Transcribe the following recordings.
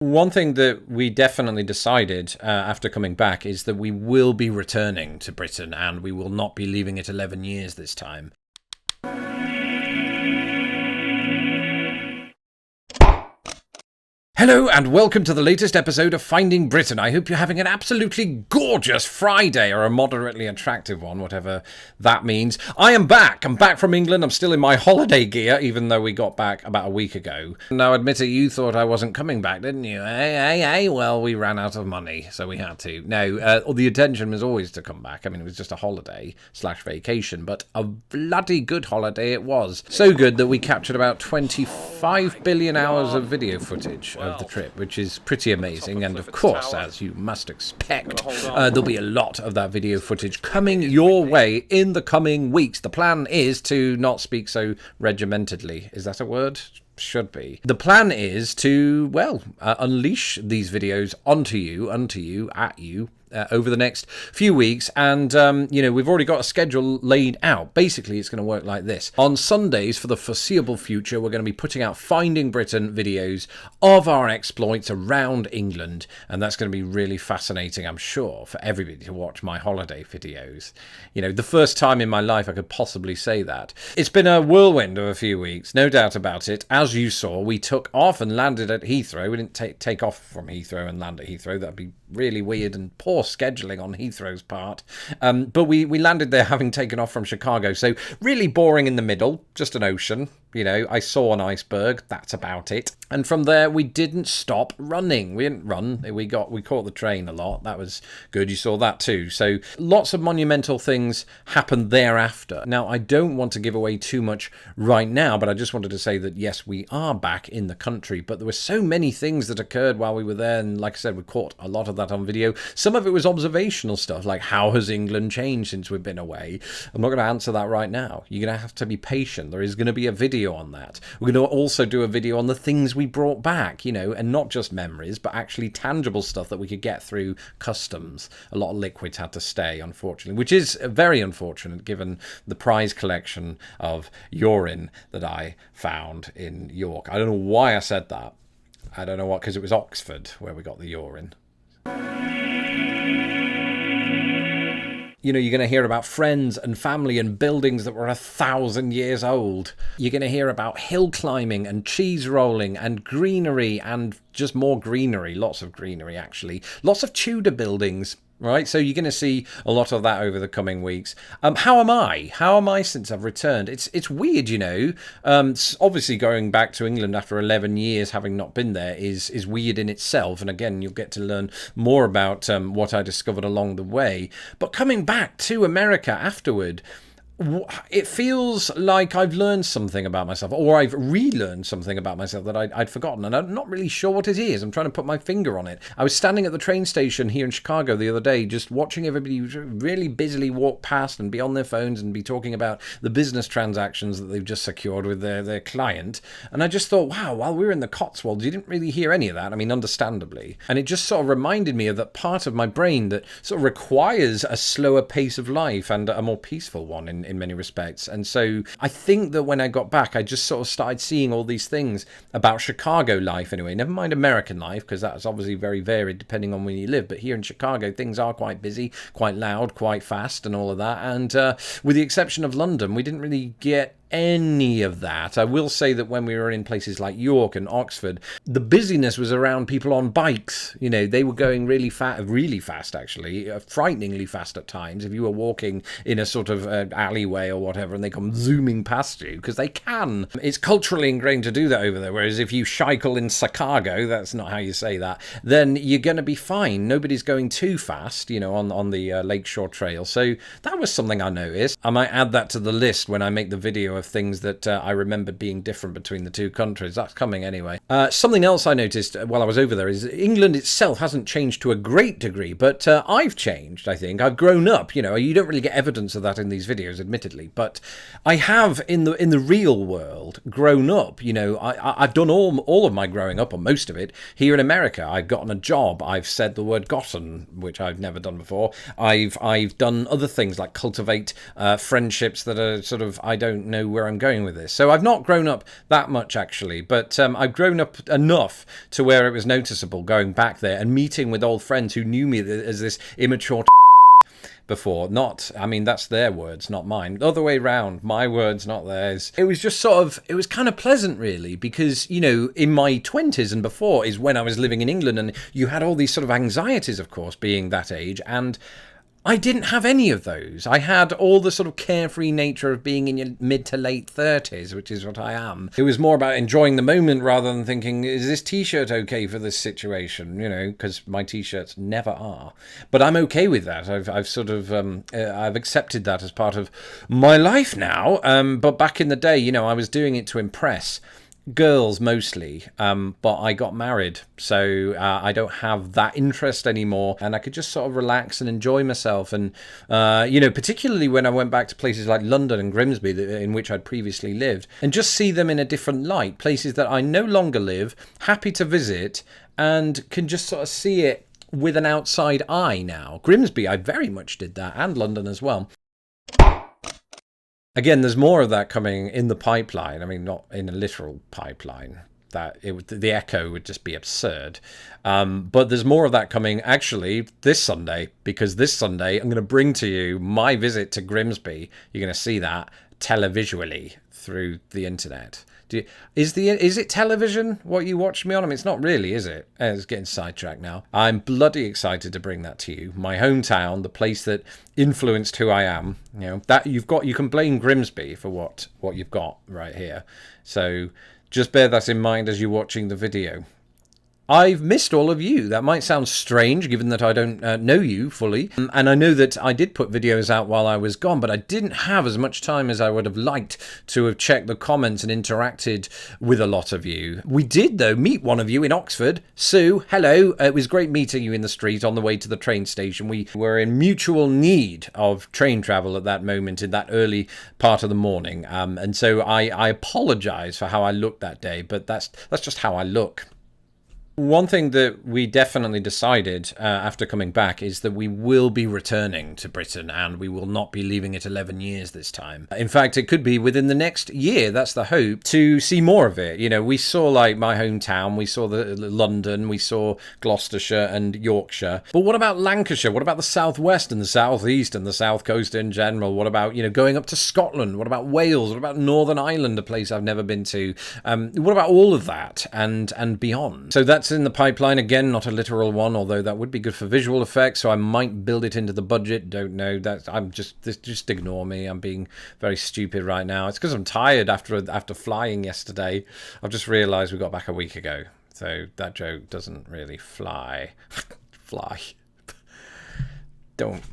One thing that we definitely decided after coming back is that we will be returning to Britain and we will not be leaving it 11 years this time. Hello and welcome to the latest episode of Finding Britain. I hope you're having an absolutely gorgeous Friday, or a moderately attractive one, whatever that means. I am back. I'm back from England. I'm still in my holiday gear, even though we got back about a week ago. Now, admit it, you thought I wasn't coming back, didn't you? Hey. Well, we ran out of money, so we had to. No, the intention was always to come back. I mean, it was just a holiday/vacation, but a bloody good holiday it was. So good that we captured about 25 billion hours of video footage of the trip, which is pretty amazing. And of course, as you must expect, there'll be a lot of that video footage coming your way in the coming weeks. The plan is to not speak so regimentedly. Is that a word? Should be. The plan is to, well, unleash these videos onto you, at you, over the next few weeks. And, we've already got a schedule laid out. Basically, it's going to work like this. On Sundays, for the foreseeable future, we're going to be putting out Finding Britain videos of our exploits around England. And that's going to be really fascinating, I'm sure, for everybody to watch my holiday videos. You know, the first time in my life I could possibly say that. It's been a whirlwind of a few weeks, no doubt about it. As you saw, we took off and landed at Heathrow. We didn't take off from Heathrow and land at Heathrow. That'd be really weird and poor scheduling on Heathrow's part. But we landed there having taken off from Chicago. So really boring in the middle, just an ocean. You know, I saw an iceberg. That's about it. And from there, we didn't stop running. We didn't run. We caught the train a lot. That was good. You saw that too. So lots of monumental things happened thereafter. Now, I don't want to give away too much right now, but I just wanted to say that, yes, we are back in the country. But there were so many things that occurred while we were there. And like I said, we caught a lot of that on video. Some of it was observational stuff, like how has England changed since we've been away? I'm not going to answer that right now. You're going to have to be patient. There is going to be a video on that. We're going to also do a video on the things we brought back, you know, and not just memories, but actually tangible stuff that we could get through customs. A lot of liquids had to stay, unfortunately, which is very unfortunate given the prize collection of urine that I found in York. I don't know why I said that. I don't know what, because it was Oxford where we got the urine. You know, you're going to hear about friends and family and buildings that were 1,000 years old. You're going to hear about hill climbing and cheese rolling and greenery and just more greenery. Lots of greenery, actually. Lots of Tudor buildings. Right, so you're going to see a lot of that over the coming weeks. How am I? How am I since I've returned? It's weird, you know. Obviously, going back to England after 11 years, having not been there, is weird in itself. And again, you'll get to learn more about what I discovered along the way. But coming back to America afterward, it feels like I've learned something about myself, or I've relearned something about myself that I'd forgotten, and I'm not really sure what it is. I'm trying to put my finger on it. I was standing at the train station here in Chicago the other day, just watching everybody really busily walk past and be on their phones and be talking about the business transactions that they've just secured with their client. And I just thought, wow, while we were in the Cotswolds, you didn't really hear any of that. I mean, understandably. And it just sort of reminded me of that part of my brain that sort of requires a slower pace of life and a more peaceful one in many respects. And so I think that when I got back, I just sort of started seeing all these things about Chicago life anyway. Never mind American life, because that's obviously very varied depending on where you live. But here in Chicago, things are quite busy, quite loud, quite fast and all of that. And with the exception of London, we didn't really get any of that. I will say that when we were in places like York and Oxford, the busyness was around people on bikes. You know, they were going really fast actually, frighteningly fast at times. If you were walking in a sort of alleyway or whatever and they come zooming past you, because they can. It's culturally ingrained to do that over there, whereas if you cycle in Chicago, that's not how you say that, then you're going to be fine. Nobody's going too fast, you know, on the Lakeshore Trail. So that was something I noticed. I might add that to the list when I make the video of things that I remember being different between the two countries. That's coming anyway. Something else I noticed while I was over there is England itself hasn't changed to a great degree, but I've changed, I think. I've grown up, you know. You don't really get evidence of that in these videos, admittedly, but I have in the real world grown up. You know, I've done all of my growing up, or most of it, here in America. I've gotten a job. I've said the word gotten, which I've never done before. I've done other things like cultivate friendships that are sort of, I don't know where I'm going with this. So I've not grown up that much, actually, but I've grown up enough to where it was noticeable going back there and meeting with old friends who knew me as this immature before. Not, I mean, that's their words, not mine. The other way round, my words, not theirs. It was just sort of, it was kind of pleasant, really, because, you know, in my 20s and before is when I was living in England, and you had all these sort of anxieties, of course, being that age, and I didn't have any of those. I had all the sort of carefree nature of being in your mid to late 30s, which is what I am. It was more about enjoying the moment rather than thinking, is this t-shirt okay for this situation? You know, because my t-shirts never are. But I'm okay with that. I've sort of, I've accepted that as part of my life now. But back in the day, you know, I was doing it to impress girls mostly, but I got married, so I don't have that interest anymore, and I could just sort of relax and enjoy myself. And you know, particularly when I went back to places like London and Grimsby, in which I'd previously lived, and just see them in a different light, places that I no longer live, happy to visit, and can just sort of see it with an outside eye now. Grimsby, I very much did that, and London as well. Again, there's more of that coming in the pipeline. I mean, not in a literal pipeline. The echo would just be absurd. But there's more of that coming actually this Sunday, because this Sunday I'm going to bring to you my visit to Grimsby. You're going to see that televisually through the internet. Is it television what you watch me on? I mean, it's not really, is it? It's getting sidetracked now. I'm bloody excited to bring that to you. My hometown, the place that influenced who I am. You know, that you can blame Grimsby for what you've got right here. So just bear that in mind as you're watching the video. I've missed all of you. That might sound strange, given that I don't know you fully. And I know that I did put videos out while I was gone, but I didn't have as much time as I would have liked to have checked the comments and interacted with a lot of you. We did, though, meet one of you in Oxford. Sue, hello. It was great meeting you in the street on the way to the train station. We were in mutual need of train travel at that moment, in that early part of the morning. And so I apologise for how I looked that day, but that's just how I look. One thing that we definitely decided after coming back is that we will be returning to Britain, and we will not be leaving it 11 years this time. In fact, it could be within the next year, that's the hope, to see more of it. You know, we saw like my hometown, we saw London, we saw Gloucestershire and Yorkshire. But what about Lancashire? What about the southwest and the southeast and the south coast in general? What about, you know, going up to Scotland? What about Wales? What about Northern Ireland, a place I've never been to? What about all of that and beyond? So that's in the pipeline. Again, not a literal one, although that would be good for visual effects, so I might build it into the budget. Don't know. Just ignore me. I'm being very stupid right now. It's because I'm tired after flying yesterday. I've just realised we got back a week ago, so that joke doesn't really fly. Don't.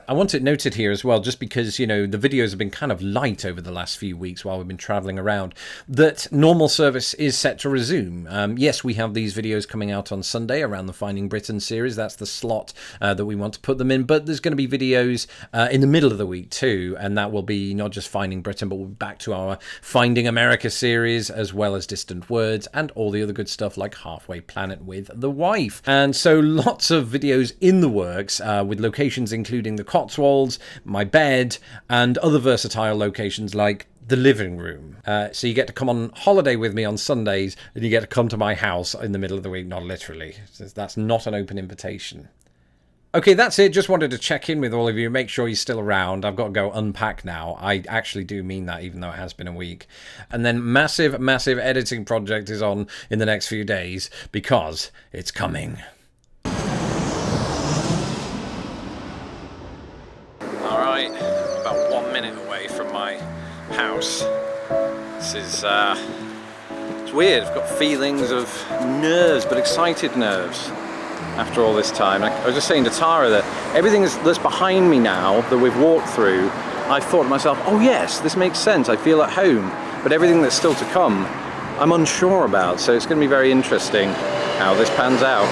I want it noted here as well, just because, you know, the videos have been kind of light over the last few weeks while we've been travelling around, that normal service is set to resume. Yes, we have these videos coming out on Sunday around the Finding Britain series. That's the slot that we want to put them in. But there's going to be videos in the middle of the week too, and that will be not just Finding Britain, but we'll be back to our Finding America series, as well as Distant Words and all the other good stuff like Halfway Planet with the Wife. And so lots of videos in the works with locations including the Cotswolds, my bed, and other versatile locations like the living room. So you get to come on holiday with me on Sundays, and you get to come to my house in the middle of the week, not literally. That's not an open invitation. Okay, that's it. Just wanted to check in with all of you, make sure you're still around. I've got to go unpack now. I actually do mean that, even though it has been a week. And then massive editing project is on in the next few days, because it's coming. Alright, about 1 minute away from my house. This is, it's weird. I've got feelings of nerves, but excited nerves after all this time. I was just saying to Tara that everything that's behind me now that we've walked through, I thought to myself, oh yes, this makes sense. I feel at home. But everything that's still to come, I'm unsure about. So it's going to be very interesting how this pans out.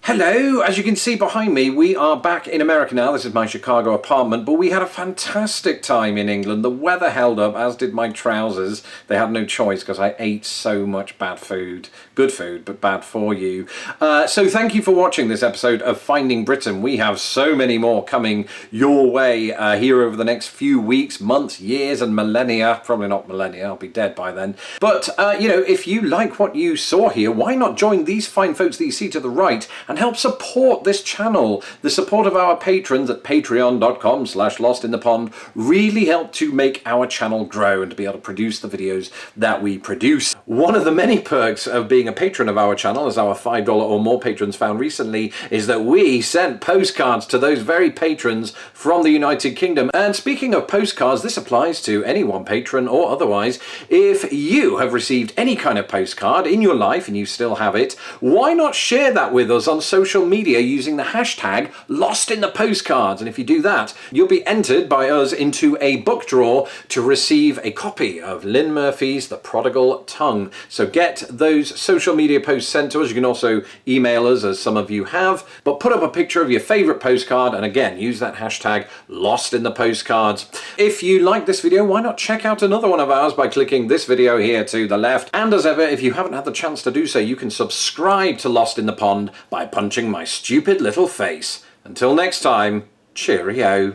Hello, as you can see behind me, we are back in America now. This is my Chicago apartment, but we had a fantastic time in England. The weather held up, as did my trousers. They had no choice because I ate so much bad food. Good food, but bad for you. So thank you for watching this episode of Finding Britain. We have so many more coming your way here over the next few weeks, months, years, and millennia. Probably not millennia, I'll be dead by then. But, you know, if you like what you saw here, why not join these fine folks that you see to the right and help support this channel. The support of our patrons at patreon.com/lostinthepond really help to make our channel grow and to be able to produce the videos that we produce. One of the many perks of being a patron of our channel, as our $5 or more patrons found recently, is that we sent postcards to those very patrons from the United Kingdom. And speaking of postcards, this applies to anyone, patron or otherwise. If you have received any kind of postcard in your life and you still have it, why not share that with us on social media using the hashtag #LostInThePostcards. And if you do that, you'll be entered by us into a book draw to receive a copy of Lynn Murphy's The Prodigal Tongue. So get those social media posts sent to us. You can also email us, as some of you have, but put up a picture of your favorite postcard, and again, use that hashtag #LostInThePostcards. If you like this video, why not check out another one of ours by clicking this video here to the left. And as ever, if you haven't had the chance to do so, you can subscribe to Lost in the Pond by punching my stupid little face. Until next time, cheerio.